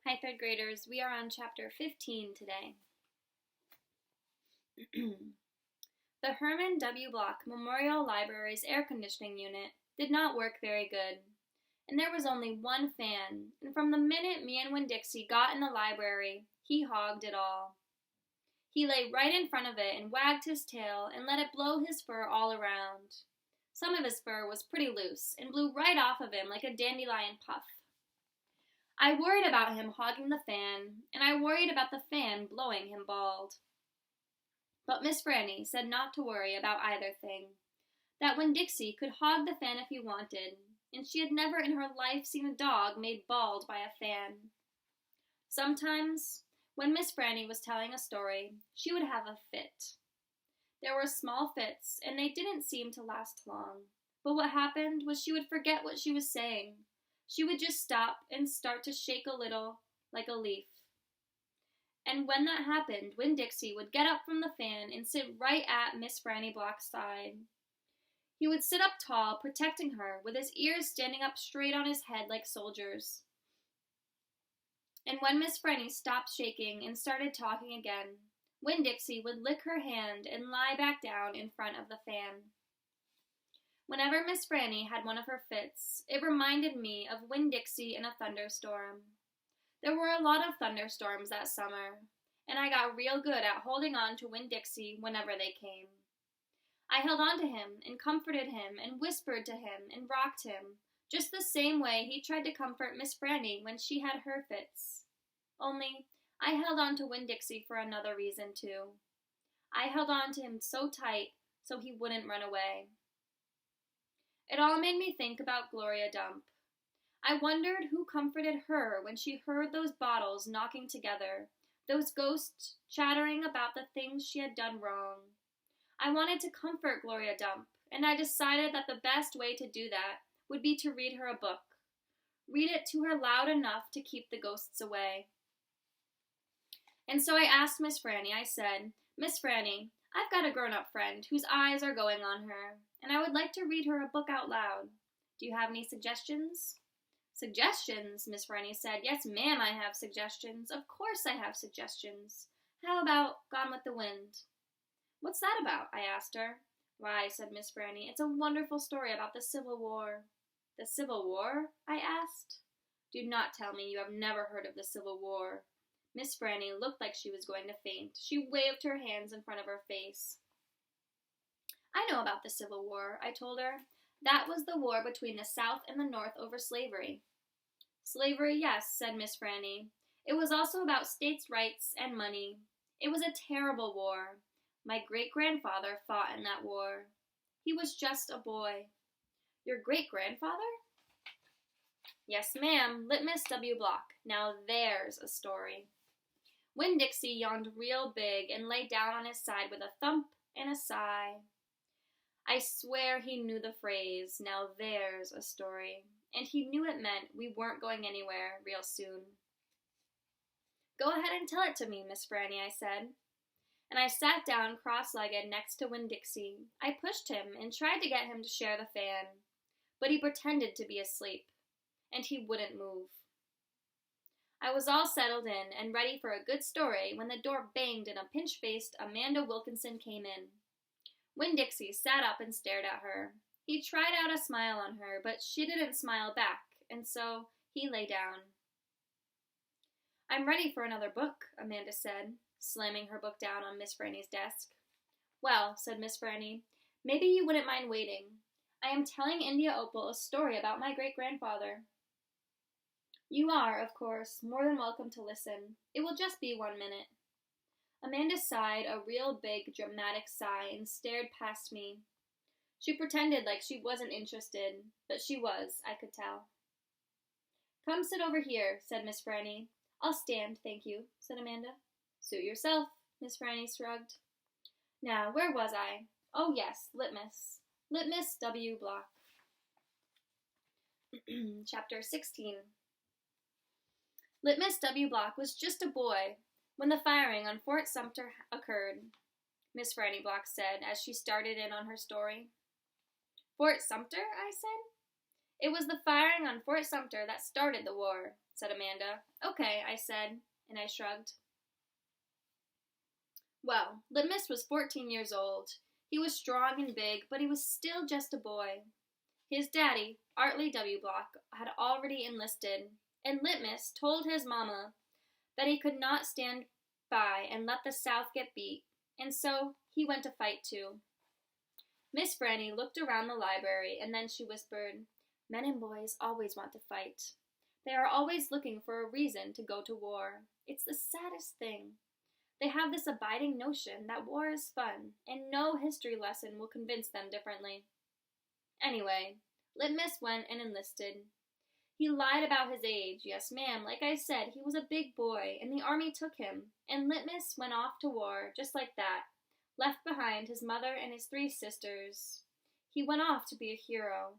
Hi, third graders. We are on chapter 15 today. The Herman W. Block Memorial Library's air conditioning unit did not work very good, and there was only one fan, and from the minute me and Winn-Dixie got in the library, he hogged it all. He lay right in front of it and wagged his tail and let it blow his fur all around. Some of his fur was pretty loose and blew right off of him like a dandelion puff. I worried about him hogging the fan, and I worried about the fan blowing him bald. But Miss Franny said not to worry about either thing, that Winn-Dixie could hog the fan if he wanted, and she had never in her life seen a dog made bald by a fan. Sometimes, when Miss Franny was telling a story, she would have a fit. There were small fits, and they didn't seem to last long, but what happened was she would forget what she was saying. She would just stop and start to shake a little, like a leaf. And when that happened, Winn-Dixie would get up from the fan and sit right at Miss Franny Block's side. He would sit up tall, protecting her, with his ears standing up straight on his head like soldiers. And when Miss Franny stopped shaking and started talking again, Winn-Dixie would lick her hand and lie back down in front of the fan. Whenever Miss Franny had one of her fits, it reminded me of Winn-Dixie in a thunderstorm. There were a lot of thunderstorms that summer, and I got real good at holding on to Winn-Dixie whenever they came. I held on to him and comforted him and whispered to him and rocked him, just the same way he tried to comfort Miss Franny when she had her fits. Only, I held on to Winn-Dixie for another reason, too. I held on to him so tight so he wouldn't run away. It all made me think about Gloria Dump. I wondered who comforted her when she heard those bottles knocking together, those ghosts chattering about the things she had done wrong. I wanted to comfort Gloria Dump, and I decided that the best way to do that would be to read her a book. Read it to her loud enough to keep the ghosts away. And so I asked Miss Franny, I said, "Miss Franny, I've got a grown-up friend whose eyes are going on her, and I would like to read her a book out loud. Do you have any suggestions?" "Suggestions?" Miss Franny said. "Yes, ma'am, I have suggestions. Of course I have suggestions. How about Gone with the Wind?" "What's that about?" I asked her. "Why," said Miss Franny, "it's a wonderful story about the Civil War." "The Civil War?" I asked. "Do not tell me you have never heard of the Civil War." Miss Franny looked like she was going to faint. She waved her hands in front of her face. "I know about the Civil War," I told her. "That was the war between the South and the North over slavery." "Slavery, yes," said Miss Franny. "It was also about states' rights and money. It was a terrible war. My great-grandfather fought in that war. He was just a boy." "Your great-grandfather?" "Yes, ma'am, Littmus W. Block. Now there's a story." Winn-Dixie yawned real big and lay down on his side with a thump and a sigh. I swear he knew the phrase, "Now there's a story," and he knew it meant we weren't going anywhere real soon. "Go ahead and tell it to me, Miss Franny," I said. And I sat down cross-legged next to Winn-Dixie. I pushed him and tried to get him to share the fan, but he pretended to be asleep, and he wouldn't move. I was all settled in and ready for a good story when the door banged and a pinch-faced Amanda Wilkinson came in. Winn-Dixie sat up and stared at her. He tried out a smile on her, but she didn't smile back, and so he lay down. "I'm ready for another book," Amanda said, slamming her book down on Miss Franny's desk. "Well," said Miss Franny, "maybe you wouldn't mind waiting. I am telling India Opal a story about my great-grandfather." "You are, of course, more than welcome to listen. It will just be 1 minute." Amanda sighed a real big, dramatic sigh and stared past me. She pretended like she wasn't interested, but she was, I could tell. "Come sit over here," said Miss Franny. "I'll stand, thank you," said Amanda. "Suit yourself," Miss Franny shrugged. Now, where was I? Oh, yes, Littmus W. Block. Chapter 16. Littmus W. Block was just a boy when the firing on Fort Sumter occurred, Miss Franny Block said as she started in on her story. "Fort Sumter?" I said. "It was the firing on Fort Sumter that started the war. said Amanda. Okay, I said, and I shrugged. Well, Littmus was 14 years old. He was strong and big, but he was still just a boy. His daddy, Artley W. had already enlisted, and Littmus told his mama that he could not stand by and let the South get beat, and so he went to fight too. Miss Franny looked around the library, and then she whispered, Men and boys always want to fight. They are always looking for a reason to go to war. It's the saddest thing. They have this abiding notion that war is fun, and no history lesson will convince them differently. Anyway, Littmus went and enlisted. He lied about his age, yes ma'am. Like I said, he was a big boy, and the army took him, and Littmus went off to war just like that, left behind his mother and his 3 sisters. He went off to be a hero,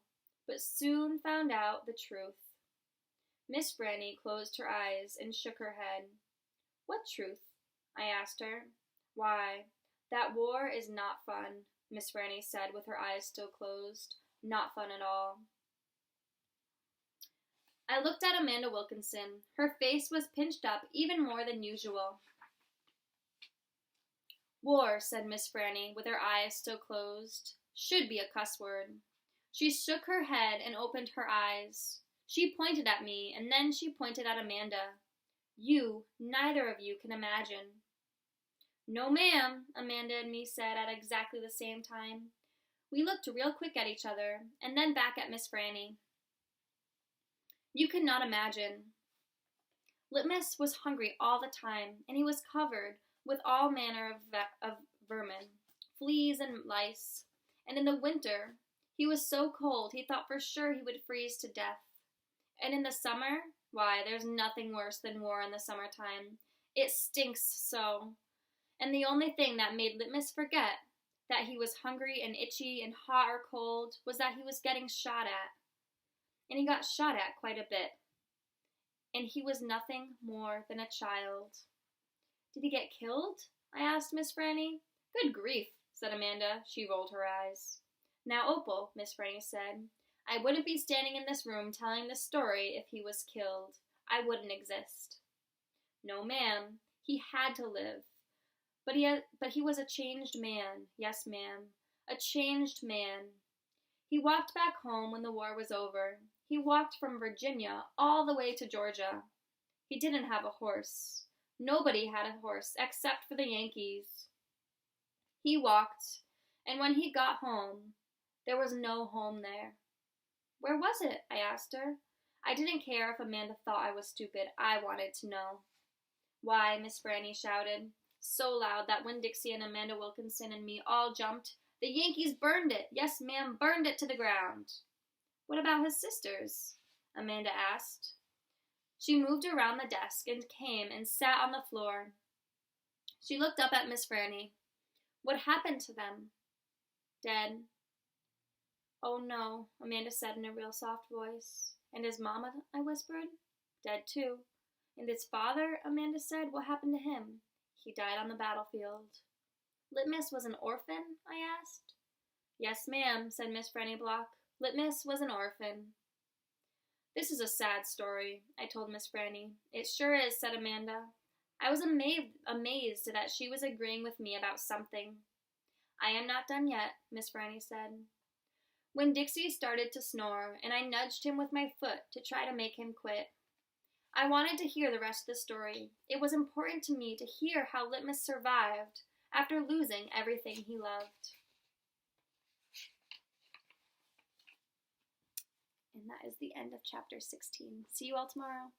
but soon found out the truth. Miss Franny closed her eyes and shook her head. What truth? I asked her. Why, that war is not fun, Miss Franny said with her eyes still closed. Not fun at all. I looked at Amanda Wilkinson. Her face was pinched up even more than usual. War, said Miss Franny, with her eyes still closed, should be a cuss word. She shook her head and opened her eyes. She pointed at me, and then she pointed at Amanda. You, neither of you, can imagine. No, ma'am, Amanda and me said at exactly the same time. We looked real quick at each other, and then back at Miss Franny. You cannot imagine. Littmus was hungry all the time, and he was covered with all manner of vermin, fleas and lice, and in the winter he was so cold he thought for sure he would freeze to death. And in the summer, why, there's nothing worse than war in the summertime. It stinks so. And the only thing that made Littmus forget that he was hungry and itchy and hot or cold was that he was getting shot at. And he got shot at quite a bit. And he was nothing more than a child. Did he get killed? I asked Miss Franny. Good grief, said Amanda. She rolled her eyes. Now, Opal, Miss Franny said, I wouldn't be standing in this room telling this story if he was killed. I wouldn't exist. No, ma'am. He had to live. But he was a changed man. Yes, ma'am. A changed man. He walked back home when the war was over. He walked from Virginia all the way to Georgia. He didn't have a horse. Nobody had a horse except for the Yankees. He walked, and when he got home, there was no home there. Where was it? I asked her. I didn't care if Amanda thought I was stupid. I wanted to know. Why, Miss Franny shouted, so loud that Winn-Dixie and Amanda Wilkinson and me all jumped. The Yankees burned it. Yes, ma'am, burned it to the ground. What about his sisters? Amanda asked. She moved around the desk and came and sat on the floor. She looked up at Miss Franny. What happened to them? Dead. Oh, no, Amanda said in a real soft voice. And his mama, I whispered. Dead, too. And his father, Amanda said, what happened to him? He died on the battlefield. Littmus was an orphan? I asked. Yes, ma'am, said Miss Franny Block. Littmus was an orphan. This is a sad story, I told Miss Franny. It sure is, said Amanda. I was amazed that she was agreeing with me about something. I am not done yet, Miss Franny said. Winn-Dixie started to snore, and I nudged him with my foot to try to make him quit. I wanted to hear the rest of the story. It was important to me to hear how Littmus survived after losing everything he loved. And that is the end of chapter 16. See you all tomorrow.